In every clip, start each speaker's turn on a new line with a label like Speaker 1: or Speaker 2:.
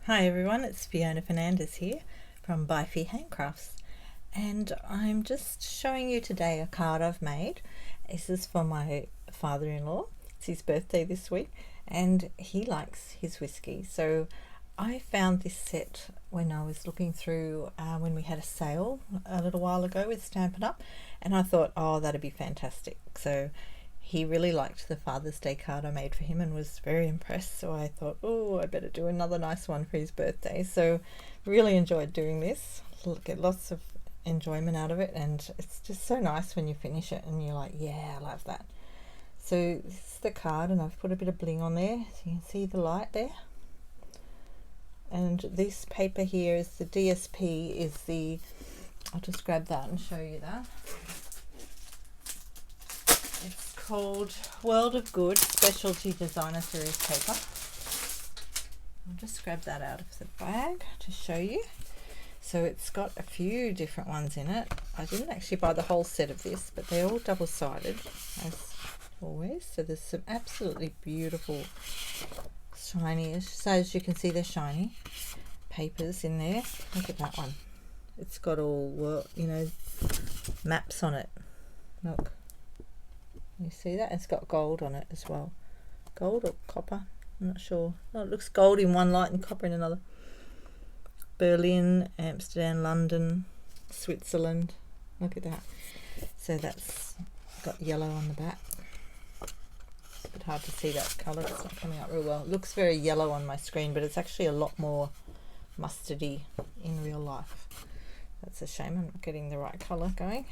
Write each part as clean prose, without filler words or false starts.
Speaker 1: Hi everyone, it's Fiona Fernandez here from byfihandcrafts, and I'm just showing you today a card I've made. This is for my father-in-law. It's his birthday this week and he likes his whiskey, so I found this set when I was looking through when we had a sale a little while ago with Stampin' Up, and I thought, oh, that'd be fantastic. So he really liked the Father's Day card I made for him and was very impressed. So I thought, oh, I better do another nice one for his birthday. So really enjoyed doing this. Get lots of enjoyment out of it, and it's just so nice when you finish it and you're like, yeah, I love that. So this is the card, and I've put a bit of bling on there so you can see the light there. And this paper here is the DSP, is the, I'll just grab that and show you that. It's called World of Good Specialty Designer Series paper. I'll just grab that out of the bag to show you. So it's got a few different ones in it. I didn't actually buy the whole set of this, but they're all double-sided as always. So there's some absolutely beautiful shiny, so as you can see they're shiny papers in there. Look at that one. It's got all, you know, maps on it. Look. You see that? It's got gold on it as well. Gold or copper? I'm not sure. Oh, it looks gold in one light and copper in another. Berlin, Amsterdam, London, Switzerland. Look at that. So that's got yellow on the back. It's a bit hard to see that colour. It's not coming out real well. It looks very yellow on my screen, but it's actually a lot more mustardy in real life. That's a shame. I'm not getting the right colour going.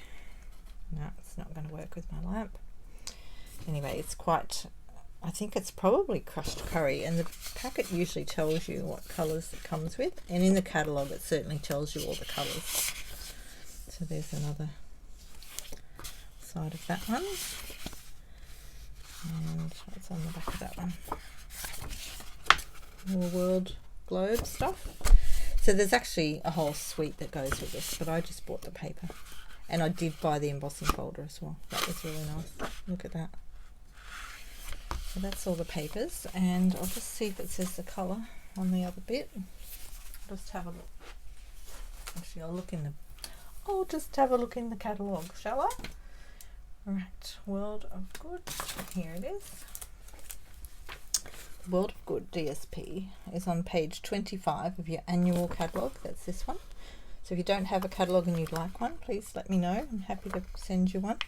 Speaker 1: No, it's not going to work with my lamp. Anyway, it's quite, I think it's probably crushed curry, and the packet usually tells you what colours it comes with, and in the catalogue it certainly tells you all the colours. So there's another side of that one, and what's on the back of that one? More world globe stuff. So there's actually a whole suite that goes with this, but I just bought the paper, and I did buy the embossing folder as well. That was really nice. Look at that. So that's all the papers, and I'll just see if it says the colour on the other bit. I'll just have a look. Actually, I'll just have a look in the catalogue, shall I? Right, World of Good. Here it is. World of Good DSP is on page 25 of your annual catalogue. That's this one. So if you don't have a catalogue and you'd like one, please let me know. I'm happy to send you one.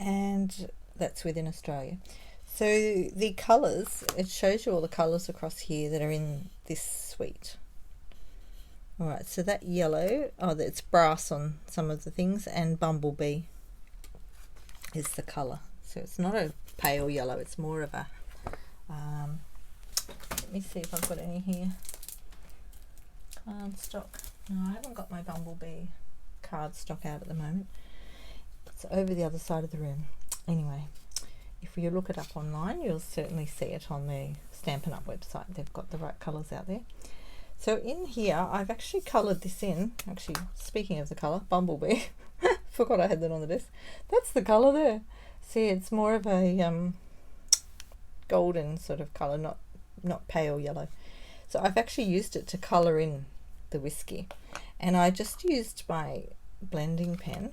Speaker 1: And that's within Australia. So the colours, it shows you all the colours across here that are in this suite. Alright, so that yellow, it's brass on some of the things, and bumblebee is the colour. So it's not a pale yellow, it's more of a, let me see if I've got any here. Cardstock. No, I haven't got my bumblebee cardstock out at the moment. It's over the other side of the room. Anyway. If you look it up online, you'll certainly see it on the Stampin' Up website. They've got the right colours out there. So in here, I've actually coloured this in. Actually, speaking of the colour, bumblebee. Forgot I had that on the desk. That's the colour there. See, it's more of a golden sort of colour, not pale yellow. So I've actually used it to colour in the whiskey. And I just used my blending pen.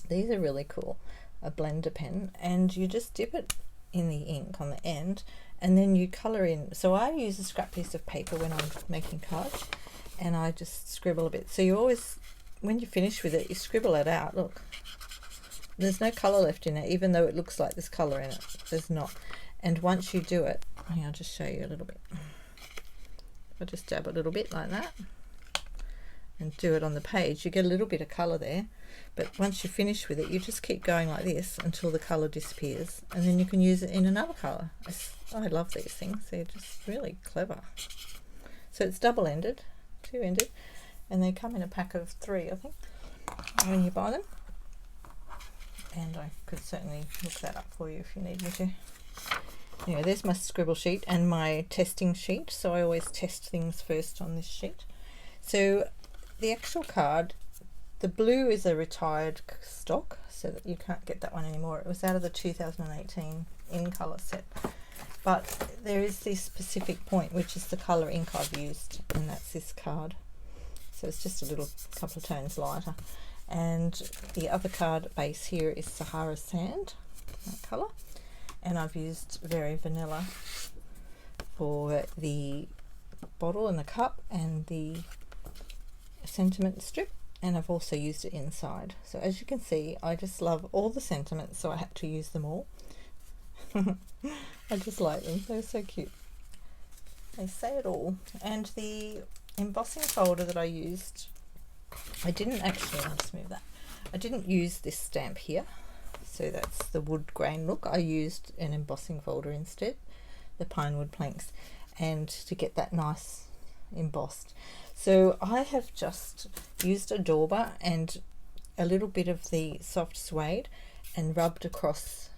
Speaker 1: These are really cool. A blender pen, and you just dip it in the ink on the end, and then you colour in. So I use a scrap piece of paper when I'm making cards, and I just scribble a bit. So you always, when you finish with it, you scribble it out. Look, there's no colour left in it, even though it looks like there's colour in it. There's not. And once you do it, I'll just show you a little bit. I'll just dab a little bit like that and do it on the page. You get a little bit of colour there, but once you finish with it, you just keep going like this until the colour disappears, and then you can use it in another colour. I love these things. They're just really clever. So it's double-ended, two-ended, and they come in a pack of 3, I think, when you buy them. And I could certainly look that up for you if you need me to. Anyway, there's my scribble sheet and my testing sheet. So I always test things first on this sheet. So the actual card, the blue is a retired stock, so that you can't get that one anymore. It was out of the 2018 in colour set but there is this specific point, which is the colour ink I've used, and that's this card. So it's just a little couple of tones lighter. And the other card base here is Sahara Sand, that colour. And I've used Very Vanilla for the bottle and the cup and the sentiment strip. And I've also used it inside. So as you can see, I just love all the sentiments, so I had to use them all. I just like them, they're so cute. They say it all. And the embossing folder that I used, I didn't actually, I'll just move that. I didn't use this stamp here, so that's the wood grain look. I used an embossing folder instead, the pine wood planks, and to get that nice embossed. So I have just used a dauber and a little bit of the soft suede and rubbed across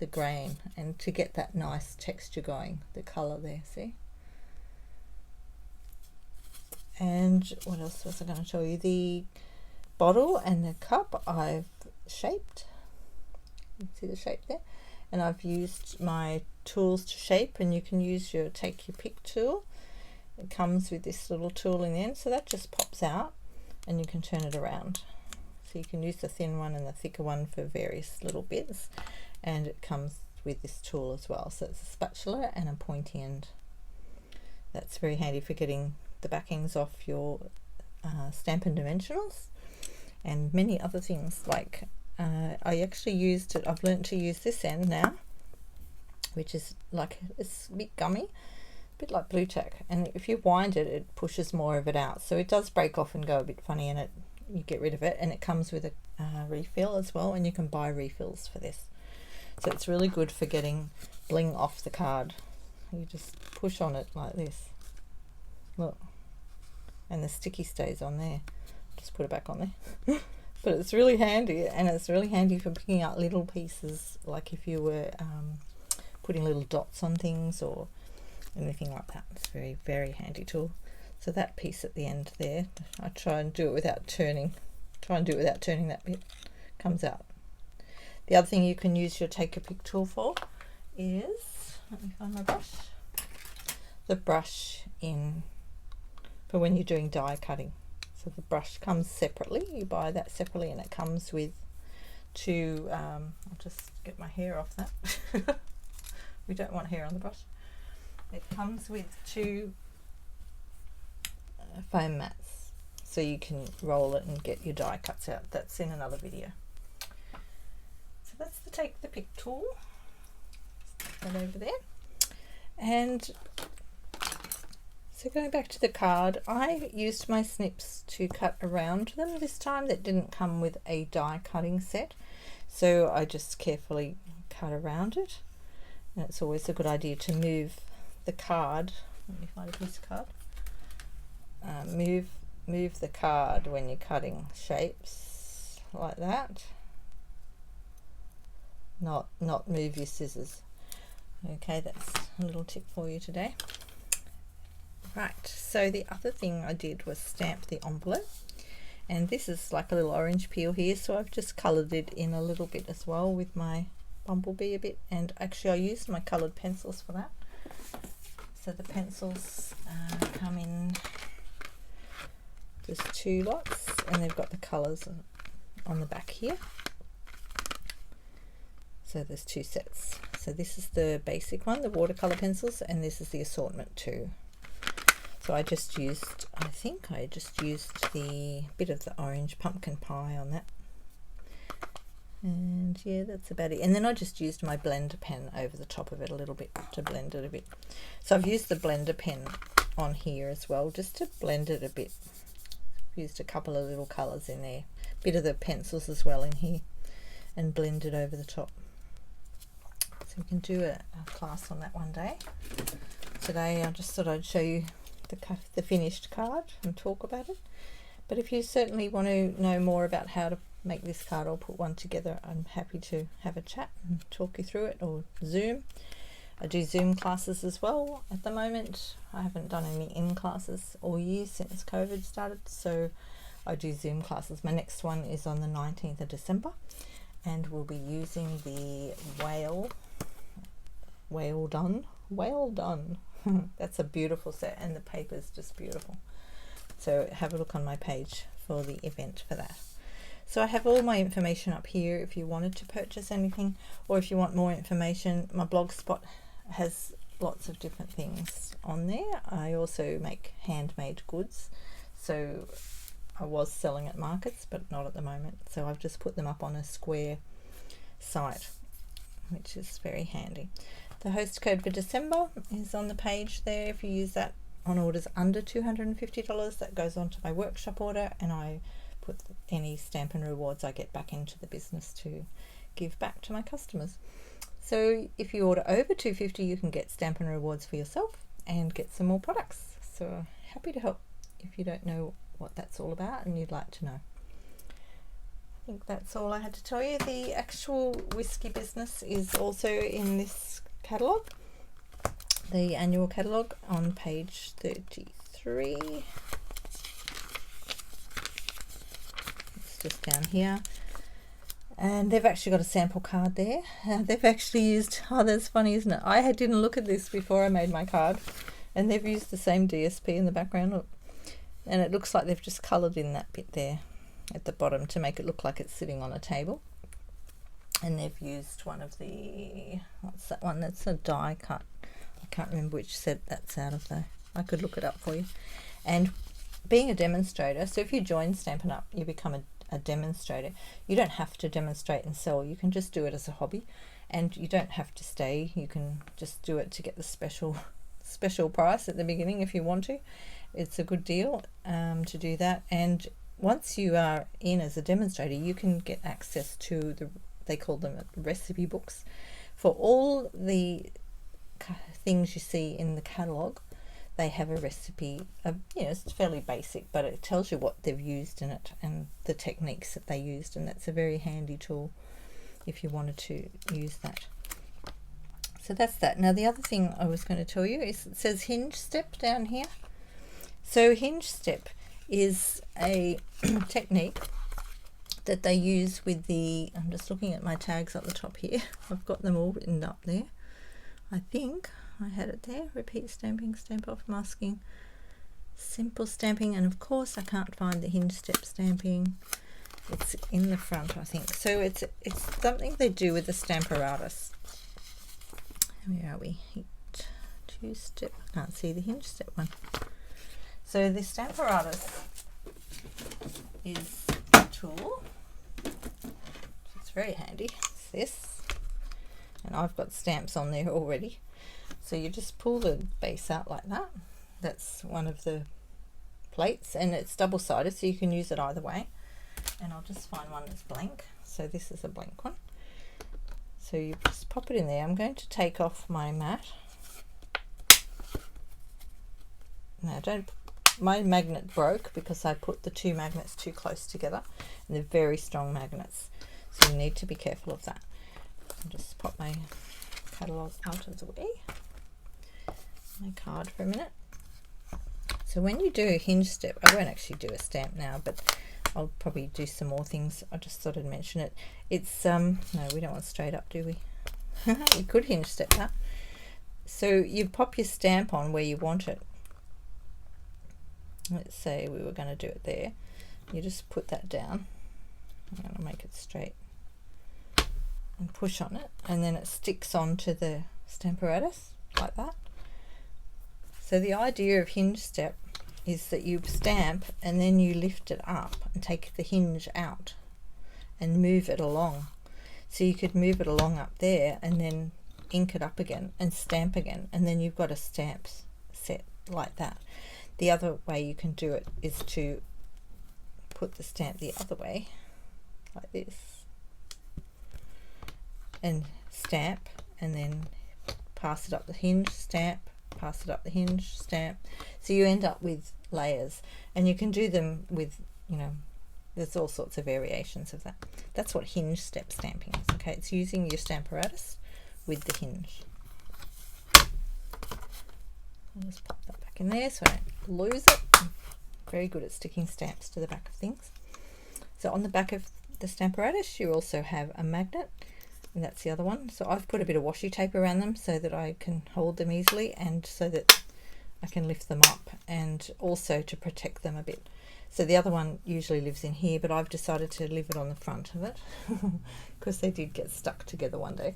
Speaker 1: the grain, and to get that nice texture going, the colour there, see? And what else was I going to show you? The bottle and the cup I've shaped. You can see the shape there. And I've used my tools to shape, and you can use your take your pick tool. It comes with this little tool in the end, so that just pops out and you can turn it around. So you can use the thin one and the thicker one for various little bits, and it comes with this tool as well. So it's a spatula and a pointy end. That's very handy for getting the backings off your Stampin' Dimensionals and many other things. Like I actually used it, I've learned to use this end now, which is like, it's a bit gummy, a bit like blue tack, and if you wind it, it pushes more of it out, so it does break off and go a bit funny, and you get rid of it. And it comes with a refill as well, and you can buy refills for this. So it's really good for getting bling off the card. You just push on it like this, look, and the sticky stays on there. Just put it back on there. But it's really handy, and it's really handy for picking out little pieces, like if you were putting little dots on things or anything like that. It's a very, very handy tool. So that piece at the end there, I try and do it without turning. That bit comes out. The other thing you can use your take a pick tool for is, let me find my brush, the brush in for when you're doing die cutting. So the brush comes separately, you buy that separately, and it comes with two, I'll just get my hair off that. We don't want hair on the brush. It comes with two foam mats, so you can roll it and get your die cuts out. That's in another video. So that's the take the pick tool. Stick that over there. And so going back to the card, I used my snips to cut around them this time. That didn't come with a die cutting set, so I just carefully cut around it. And it's always a good idea to move the card. Let me find a piece of card. Move the card when you're cutting shapes like that. Not move your scissors. Okay, that's a little tip for you today. Right, so the other thing I did was stamp the envelope, and this is like a little orange peel here, so I've just coloured it in a little bit as well with my bumblebee a bit, and actually I used my coloured pencils for that. So the pencils come in, there's two lots, and they've got the colours on the back here. So there's two sets. So this is the basic one, the watercolour pencils, and this is the assortment too. So I think I just used the bit of the orange pumpkin pie on that. And yeah, that's about it. And then I just used my blender pen over the top of it a little bit to blend it a bit. So I've used the blender pen on here as well, just to blend it a bit. Used a couple of little colours in there, bit of the pencils as well in here, and blend it over the top. So we can do a class on that one day. Today I just thought I'd show you the finished card and talk about it. But if you certainly want to know more about how to make this card or put one together, I'm happy to have a chat and talk you through it, or Zoom. I do Zoom classes as well at the moment. I haven't done any in classes all year since COVID started, so I do Zoom classes. My next one is on the 19th of December, and we'll be using the whale done Well done. That's a beautiful set, and the paper is just beautiful. So have a look on my page for the event for that. So I have all my information up here if you wanted to purchase anything, or if you want more information. My blog spot has lots of different things on there. I also make handmade goods, so I was selling at markets but not at the moment, so I've just put them up on a Square site, which is very handy. The host code for December is on the page there. If you use that on orders under $250, that goes onto my workshop order, and I put any Stampin' rewards I get back into the business to give back to my customers. So if you order over $250, you can get Stampin' rewards for yourself and get some more products. So happy to help if you don't know what that's all about and you'd like to know. I think that's all I had to tell you. The actual whiskey business is also in this catalogue, the annual catalogue on page 33. It's just down here, and they've actually got a sample card there. They've actually used, oh, that's funny, isn't it? I didn't look at this before I made my card, and they've used the same DSP in the background. Look, and it looks like they've just coloured in that bit there at the bottom to make it look like it's sitting on a table. And they've used one of the, what's that one? That's a die cut. I can't remember which set that's out of though. I could look it up for you. And being a demonstrator, so if you join Stampin' Up, you become a demonstrator. You don't have to demonstrate and sell. You can just do it as a hobby, and you don't have to stay. You can just do it to get the special price at the beginning if you want to. It's a good deal to do that. And once you are in as a demonstrator, you can get access to they call them recipe books for all the things you see in the catalogue. They have a recipe, it's fairly basic, but it tells you what they've used in it and the techniques that they used, and that's a very handy tool if you wanted to use that. So that's that. Now the other thing I was going to tell you is it says hinge step down here. So hinge step is a technique that they use with the, I'm just looking at my tags up the top here. I've got them all written up there. I think I had it there. Repeat stamping, stamp off masking, simple stamping, and of course I can't find the hinge step stamping. It's in the front, I think. So it's something they do with the Stamparatus. Where are we? Hit two step. I can't see the hinge step one. So the Stamparatus is a tool. It's very handy. It's this, and I've got stamps on there already. So you just pull the base out like that. That's one of the plates, and it's double-sided, so you can use it either way. And I'll just find one that's blank. So this is a blank one. So you just pop it in there. I'm going to take off my mat. Now my magnet broke because I put the two magnets too close together, and they're very strong magnets, so you need to be careful of that. I'll just pop my catalogue out of the way, my card for a minute. So when you do a hinge step, I won't actually do a stamp now, but I'll probably do some more things. I just thought I'd mention it. It's no, we don't want straight up, do we? We could hinge step that. So you pop your stamp on where you want it. Let's say we were going to do it there. You just put that down. I'm going to make it straight and push on it, and then it sticks onto the Stamparatus like that. So the idea of hinge step is that you stamp and then you lift it up and take the hinge out and move it along. So you could move it along up there and then ink it up again and stamp again, and then you've got a stamp set like that. The other way you can do it is to put the stamp the other way, like this, and stamp, and then pass it up the hinge, stamp, pass it up the hinge, stamp. So you end up with layers, and you can do them with, there's all sorts of variations of that. That's what hinge step stamping is. Okay, it's using your Stamparatus with the hinge. I'll just pop that back in there so I don't lose it. I'm very good at sticking stamps to the back of things. So on the back of the Stamparatus you also have a magnet, and that's the other one. So I've put a bit of washi tape around them so that I can hold them easily, and so that I can lift them up, and also to protect them a bit. So the other one usually lives in here, but I've decided to leave it on the front of it because they did get stuck together one day.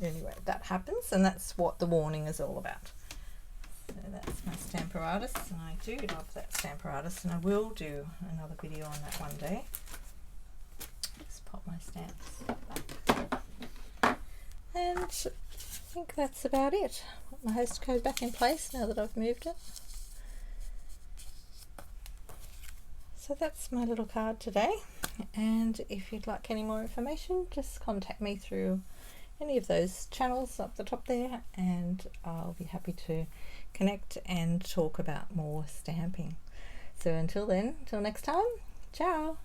Speaker 1: Anyway, that happens, and that's what the warning is all about. So that's my Stamparatus, and I do love that Stamparatus, and I will do another video on that one day. Just pop my stamps back. And I think that's about it. Put my host code back in place now that I've moved it. So that's my little card today, and if you'd like any more information, just contact me through any of those channels up the top there, and I'll be happy to connect and talk about more stamping. So until then, until next time, ciao!